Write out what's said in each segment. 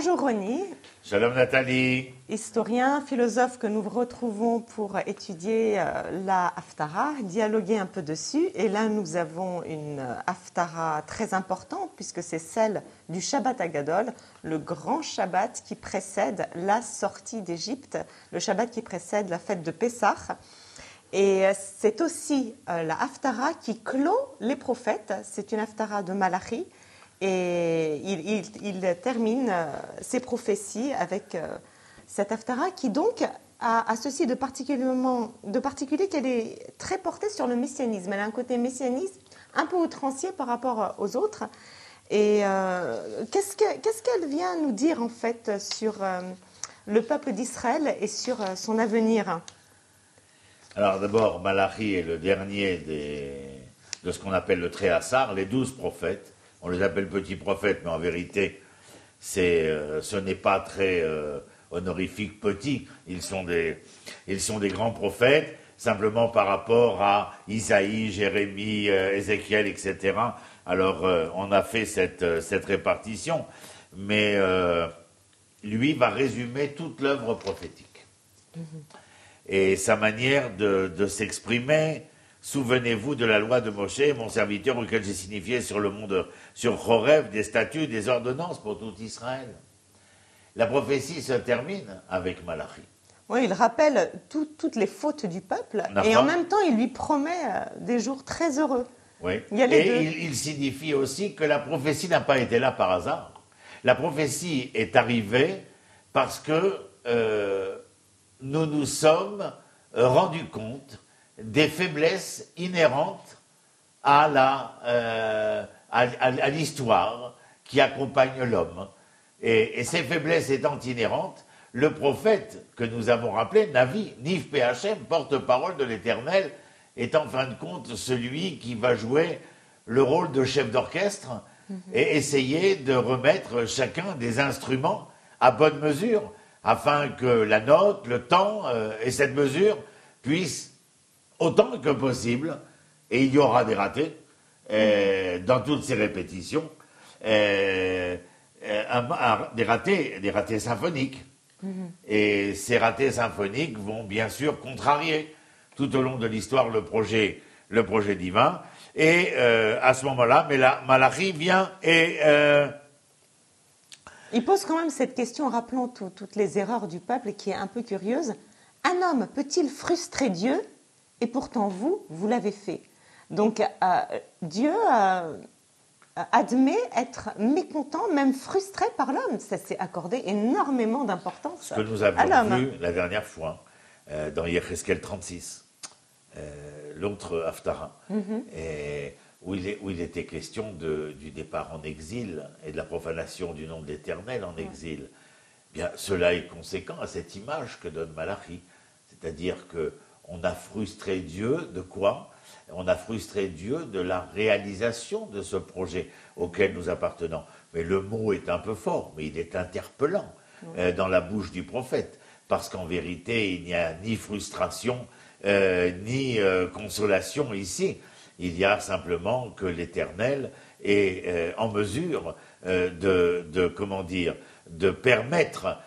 Bonjour Ronnie. Shalom Nathalie. Historien, philosophe que nous retrouvons pour étudier la Haftara, dialoguer un peu dessus. Et là, nous avons une Haftara très importante puisque c'est celle du Shabbat Hagadol, le grand Shabbat qui précède la sortie d'Égypte, le Shabbat qui précède la fête de Pessah. Et c'est aussi la Haftara qui clôt les prophètes. C'est une Haftara de Malachi. Et il termine ses prophéties avec cette Haftara qui donc a ceci de particulier qu'elle est très portée sur le messianisme. Elle a un côté messianiste un peu outrancier par rapport aux autres. Et qu'est-ce qu'elle vient nous dire en fait sur le peuple d'Israël et sur son avenir? Alors d'abord, Malachi est le dernier de ce qu'on appelle le Tréhassar, les 12 prophètes. On les appelle petits prophètes, mais en vérité, ce n'est pas très honorifique petit. Ils sont des grands prophètes, simplement par rapport à Isaïe, Jérémie, Ézéchiel, etc. Alors, on a fait cette répartition, mais lui va résumer toute l'œuvre prophétique. Et sa manière de s'exprimer. Souvenez-vous de la loi de Moshe, mon serviteur, auquel j'ai signifié sur le monde, sur Chorev, des statuts, des ordonnances pour tout Israël. La prophétie se termine avec Malachi. Oui, il rappelle toutes les fautes du peuple et en même temps, il lui promet des jours très heureux. Oui. Il signifie aussi que la prophétie n'a pas été là par hasard. La prophétie est arrivée parce que nous nous sommes rendus compte des faiblesses inhérentes à l'histoire qui accompagne l'homme. Et ces faiblesses étant inhérentes, le prophète que nous avons rappelé, Navi, Niv Phm, porte-parole de l'Éternel, est en fin de compte celui qui va jouer le rôle de chef d'orchestre et essayer de remettre chacun des instruments à bonne mesure, afin que la note, le temps et cette mesure puissent autant que possible, et il y aura des ratés dans toutes ces répétitions, des ratés symphoniques. Et ces ratés symphoniques vont bien sûr contrarier tout au long de l'histoire le projet divin. Et à ce moment-là, Malachi vient et... Il pose quand même cette question, rappelons toutes les erreurs du peuple, qui est un peu curieuse. Un homme peut-il frustrer Dieu ? Et pourtant, vous l'avez fait. Donc, Dieu admet être mécontent, même frustré par l'homme. Ça s'est accordé énormément d'importance à l'homme. Ce que nous avions vu la dernière fois, dans Yecheskel 36, l'autre Haftara, où il était question du départ en exil et de la profanation du nom de l'Éternel en exil. Bien, cela est conséquent à cette image que donne Malachi. C'est-à-dire que on a frustré Dieu de quoi? On a frustré Dieu de la réalisation de ce projet auquel nous appartenons. Mais le mot est un peu fort, mais il est interpellant dans la bouche du prophète. Parce qu'en vérité, il n'y a ni frustration, ni consolation ici. Il y a simplement que l'Éternel est en mesure de permettre,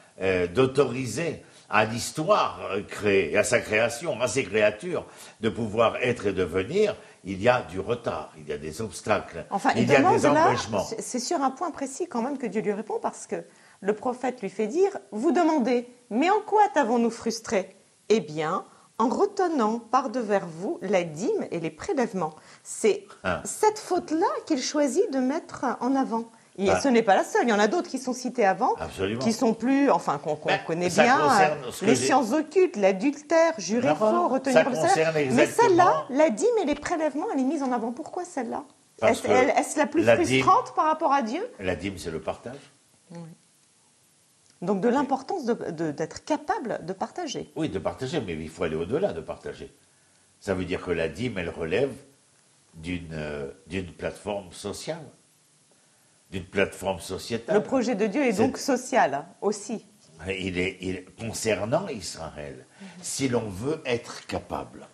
d'autoriser à l'histoire créée, à sa création, à ses créatures, de pouvoir être et devenir. Il y a du retard, il y a des obstacles, il y a des empêchements. C'est sur un point précis quand même que Dieu lui répond, parce que le prophète lui fait dire, vous demandez, mais en quoi t'avons-nous frustrés? Eh bien, en retenant par-devers vous la dîme et les prélèvements. C'est cette faute-là qu'il choisit de mettre en avant. Et ce n'est pas la seule, il y en a d'autres qui sont cités avant, qui sont plus, enfin qu'on connaît bien, les sciences occultes, l'adultère, jurer faux, retenir pour le salaire. Mais celle-là, la dîme et les prélèvements, elle est mise en avant. Pourquoi celle-là? Est-ce la plus frustrante par rapport à Dieu? La dîme, c'est le partage. Oui. Donc de l'importance d'être capable de partager. Oui, de partager, mais il faut aller au-delà de partager. Ça veut dire que la dîme, elle relève d'une plateforme sociale. D'une plateforme sociétale. Le projet de Dieu est donc social aussi. Il est concernant Israël. Si l'on veut être capable,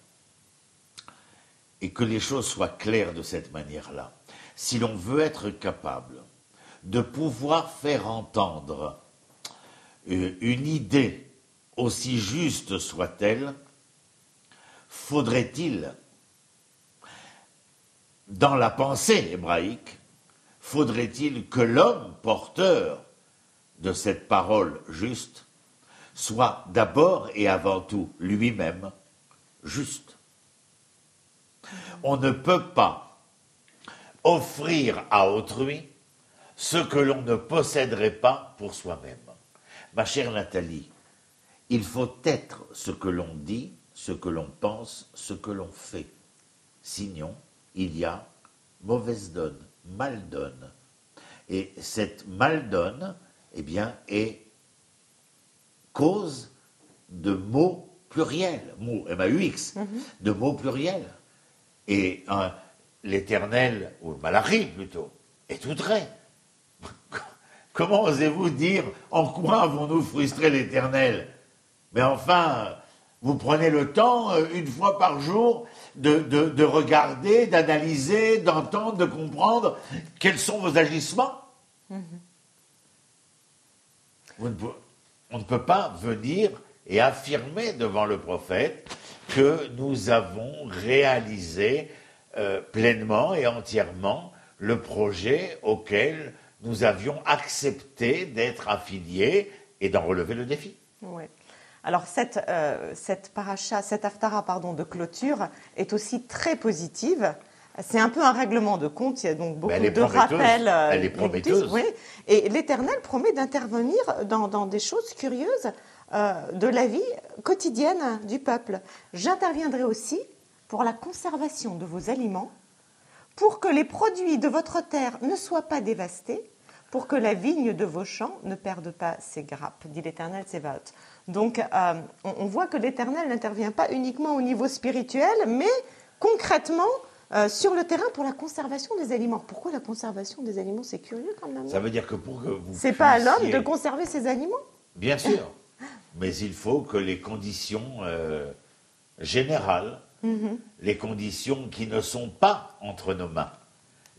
et que les choses soient claires de cette manière-là, si l'on veut être capable de pouvoir faire entendre une idée, aussi juste soit-elle, faudrait-il, dans la pensée hébraïque, faudrait-il que l'homme porteur de cette parole juste soit d'abord et avant tout lui-même juste. On ne peut pas offrir à autrui ce que l'on ne posséderait pas pour soi-même. Ma chère Nathalie, il faut être ce que l'on dit, ce que l'on pense, ce que l'on fait. Sinon, il y a mauvaise donne, mal donne. Et cette mal donne, eh bien, est cause de mots pluriels, mots M-A-U-X, de mots pluriels. Et l'Éternel, ou le Malachi plutôt, est tout trait. Comment osez-vous dire en quoi avons-nous frustré l'Éternel? Mais enfin, vous prenez le temps, une fois par jour, de regarder, d'analyser, d'entendre, de comprendre quels sont vos agissements. On ne peut pas venir et affirmer devant le prophète que nous avons réalisé pleinement et entièrement le projet auquel nous avions accepté d'être affiliés et d'en relever le défi. Oui. Alors cette paracha, cette haftara de clôture est aussi très positive. C'est un peu un règlement de compte, il y a donc beaucoup de rappels. Elle est prometteuse. Oui. Et l'Éternel promet d'intervenir dans des choses curieuses de la vie quotidienne du peuple. J'interviendrai aussi pour la conservation de vos aliments, pour que les produits de votre terre ne soient pas dévastés, pour que la vigne de vos champs ne perde pas ses grappes, dit l'Éternel Tsevaot. Donc, on voit que l'Éternel n'intervient pas uniquement au niveau spirituel, mais concrètement sur le terrain pour la conservation des aliments. Pourquoi la conservation des aliments? C'est curieux quand même. Ça veut dire que pour que vous c'est pas à l'homme de conserver ses aliments? Bien sûr, mais il faut que les conditions générales, les conditions qui ne sont pas entre nos mains,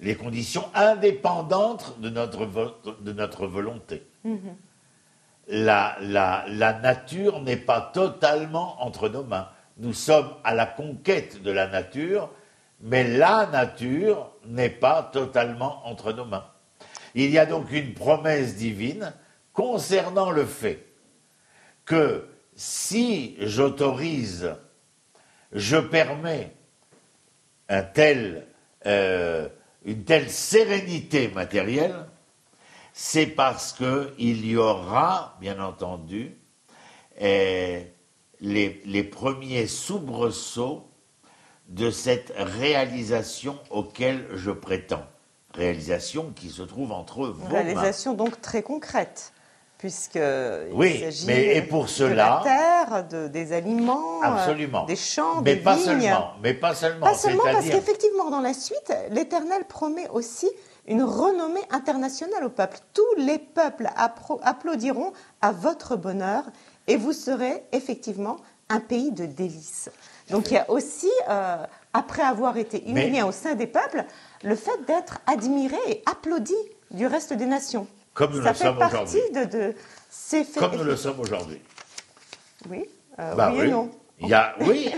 les conditions indépendantes de notre volonté. La nature n'est pas totalement entre nos mains. Nous sommes à la conquête de la nature, mais la nature n'est pas totalement entre nos mains. Il y a donc une promesse divine concernant le fait que si j'autorise, je permets une telle sérénité matérielle, c'est parce qu'il y aura, bien entendu, les premiers soubresauts de cette réalisation auquel je prétends. Réalisation qui se trouve entre vos mains. Réalisation donc très concrète, puisque oui, il s'agit mais et pour cela, de la terre, des aliments, absolument. Des champs, mais des pas vignes. Mais pas seulement. Pas seulement parce qu'effectivement, dans la suite, l'Éternel promet aussi une renommée internationale au peuple. Tous les peuples applaudiront à votre bonheur et vous serez effectivement un pays de délices. Donc il y a aussi, après avoir été humilié au sein des peuples, le fait d'être admiré et applaudi du reste des nations. Comme nous le sommes aujourd'hui. Ça fait partie de ces faits. Comme nous le sommes aujourd'hui. Oui, oui et non. Oui,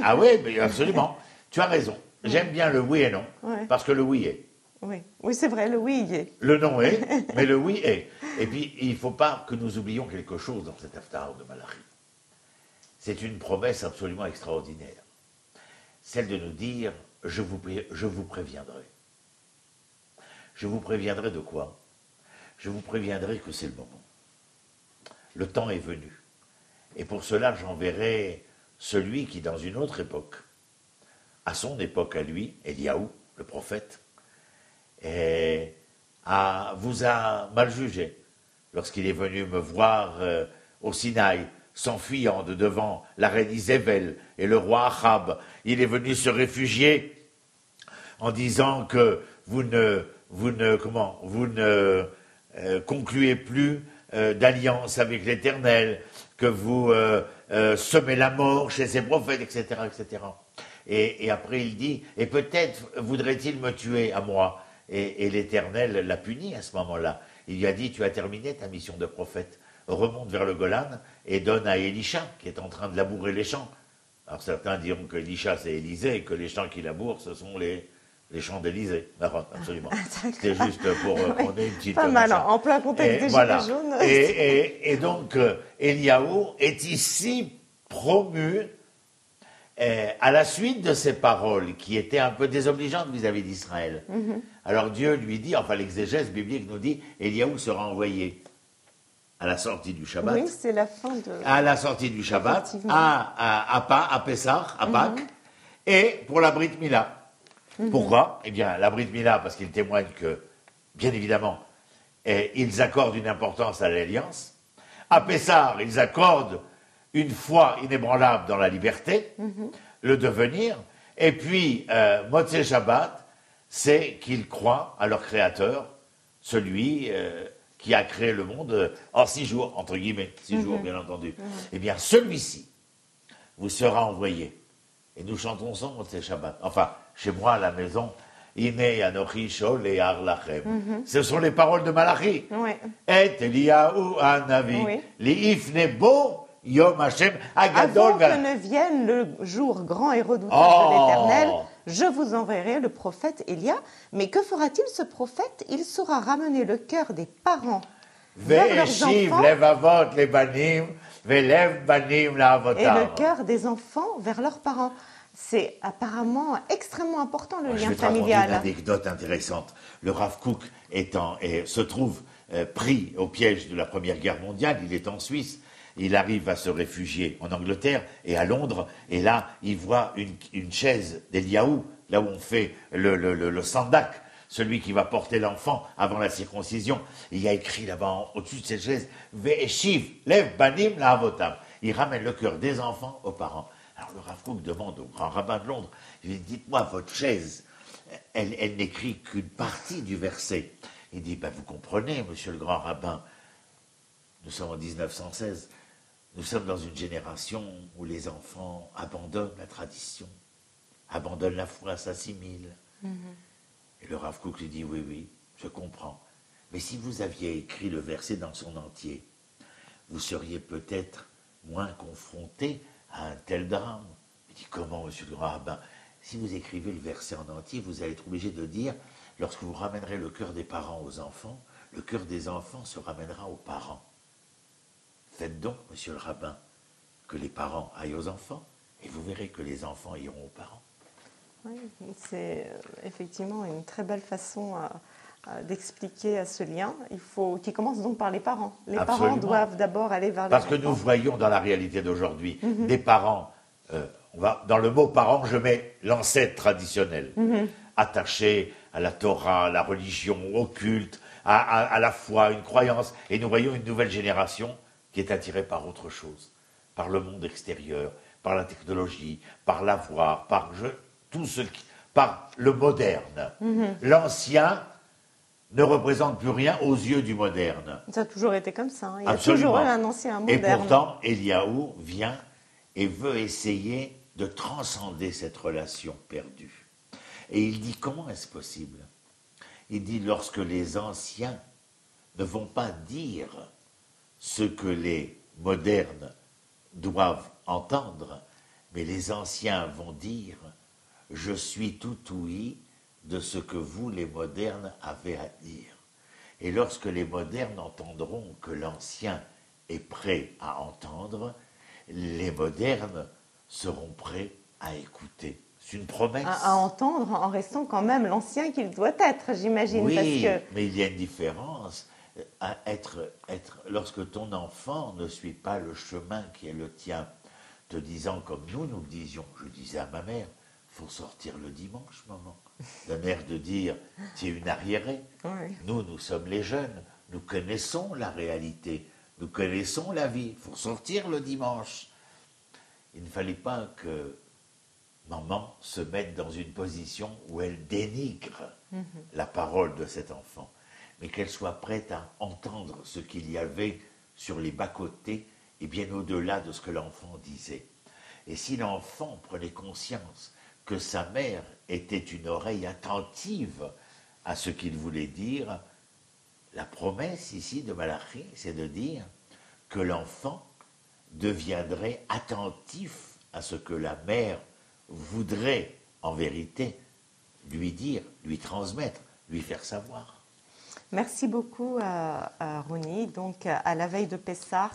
mais absolument. Tu as raison. J'aime bien le oui et non, parce que le oui est. Oui, c'est vrai, le oui y est. Le non est, mais le oui est. Et puis, il ne faut pas que nous oublions quelque chose dans cette Haftarah de Malachi. C'est une promesse absolument extraordinaire. Celle de nous dire, je vous préviendrai. Je vous préviendrai de quoi? Je vous préviendrai que c'est le moment. Le temps est venu. Et pour cela, j'enverrai celui qui, dans une autre époque, à son époque à lui, Eliaou, le prophète, vous a mal jugé lorsqu'il est venu me voir au Sinaï, s'enfuyant de devant la reine Isével et le roi Achab. Il est venu se réfugier en disant que vous ne concluez plus d'alliance avec l'Éternel, que vous semez la mort chez ses prophètes, etc., etc. Et après il dit, et peut-être voudrait-il me tuer à moi. Et l'Éternel l'a puni à ce moment-là. Il lui a dit, tu as terminé ta mission de prophète. remonte vers le Golan et donne à Élisha, qui est en train de labourer les champs. Alors certains diront que Élisha c'est Élisée et que les champs qu'il laboure, ce sont les champs d'Élysée. Absolument. C'était juste pour qu'on ait une petite... Pas mal, en plein contexte des voilà. Gilets jaunes. Et donc, Eliaou est ici promu à la suite de ces paroles qui étaient un peu désobligeantes vis-à-vis d'Israël. Alors Dieu lui dit, enfin l'exégèse biblique nous dit, Eliaou sera envoyé à la sortie du Shabbat. Oui, c'est la fin de... À la sortie du Shabbat, à Pessah, à Pâques, et pour la Brit Mila. Pourquoi? Eh bien, la Brit Mila, parce qu'il témoigne que, bien évidemment, ils accordent une importance à l'alliance. À Pessah, ils accordent une foi inébranlable dans la liberté, le devenir. Et puis, Motzei Shabbat, c'est qu'ils croient à leur Créateur, celui qui a créé le monde en 6 jours, entre guillemets, 6 jours, bien entendu. Eh bien, celui-ci vous sera envoyé. Et nous chantons ça, Motzei Shabbat. Enfin, chez moi, à la maison, Ine Anochi Shol et Arlachem. Ce sont les paroles de Malachi. Et Eliyahu Hanavi. Li'ifne bo Yom Hashem Agadol. Avant que ne vienne le jour grand et redoutable de l'Éternel, je vous enverrai le prophète Élia. Mais que fera-t-il ce prophète? Il saura ramener le cœur des parents vers leurs enfants. Levavot les banim, velev banim la avotam. Et le cœur des enfants vers leurs parents. C'est apparemment extrêmement important, le lien familial. Je vais te raconter une anecdote intéressante. Le Rav Kook se trouve pris au piège de la Première Guerre mondiale. Il est en Suisse. Il arrive à se réfugier en Angleterre et à Londres. Et là, il voit une chaise d'Eliaou, là où on fait le sandak, celui qui va porter l'enfant avant la circoncision. Il y a écrit là-bas, au-dessus de cette chaise, Ve'eshiv, lev banim la avotam. Il ramène le cœur des enfants aux parents. Alors le Rav Kook demande au grand rabbin de Londres, il dit, dites-moi, votre chaise, elle n'écrit qu'une partie du verset. Il dit, vous comprenez, monsieur le grand rabbin, nous sommes en 1916, nous sommes dans une génération où les enfants abandonnent la tradition, abandonnent la foi, s'assimilent. Et le Rav Kook lui dit, oui, je comprends. Mais si vous aviez écrit le verset dans son entier, vous seriez peut-être moins confronté à un tel drame. Il dit, comment, monsieur le grand rabbin? Si vous écrivez le verset en entier, vous allez être obligé de dire, lorsque vous ramènerez le cœur des parents aux enfants, le cœur des enfants se ramènera aux parents. Faites donc, monsieur le rabbin, que les parents aillent aux enfants, et vous verrez que les enfants iront aux parents. Oui, c'est effectivement une très belle façon d'expliquer ce lien. Qui commence donc par les parents. Les Absolument. Parents doivent d'abord aller vers les Parce enfants. que nous voyons dans la réalité d'aujourd'hui des parents, dans le mot parent, je mets l'ancêtre traditionnel, attaché à la Torah, à la religion, au culte, à la foi, une croyance. Et nous voyons une nouvelle génération qui est attirée par autre chose, par le monde extérieur, par la technologie, par l'avoir, par le moderne. L'ancien ne représente plus rien aux yeux du moderne. Ça a toujours été comme ça. Il y a Absolument. toujours eu un ancien moderne. Et pourtant, Eliaou vient et veut essayer de transcender cette relation perdue. Et il dit, comment est-ce possible? Il dit, lorsque les anciens ne vont pas dire ce que les modernes doivent entendre, mais les anciens vont dire, je suis tout ouïe de ce que vous, les modernes, avez à dire. Et lorsque les modernes entendront que l'ancien est prêt à entendre, les modernes seront prêts à écouter. C'est une promesse. À entendre en restant quand même l'ancien qu'il doit être, j'imagine. Oui, parce que... mais il y a une différence à lorsque ton enfant ne suit pas le chemin qui est le tien, te disant comme nous le disions, je disais à ma mère, il faut sortir le dimanche, maman. La mère de dire, tu es une arriérée. Oui. Nous sommes les jeunes, nous connaissons la réalité, nous connaissons la vie, il faut sortir le dimanche. Il ne fallait pas que maman se mette dans une position où elle dénigre la parole de cet enfant, mais qu'elle soit prête à entendre ce qu'il y avait sur les bas-côtés et bien au-delà de ce que l'enfant disait. Et si l'enfant prenait conscience que sa mère était une oreille attentive à ce qu'il voulait dire, la promesse ici de Malachi, c'est de dire que l'enfant deviendrait attentif à ce que la mère voudrait en vérité lui dire, lui transmettre, lui faire savoir. Merci beaucoup, Rouni. Donc, à la veille de Pessah,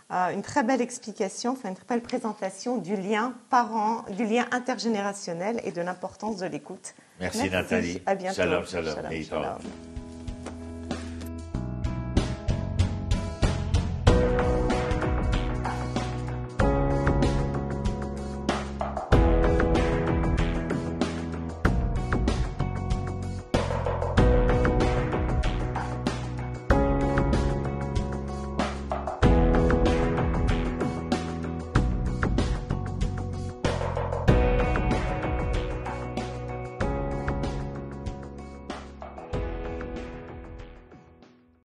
une très belle explication, une très belle présentation du lien parent, du lien intergénérationnel et de l'importance de l'écoute. Merci Nathalie. À bientôt. Shalom, Shalom.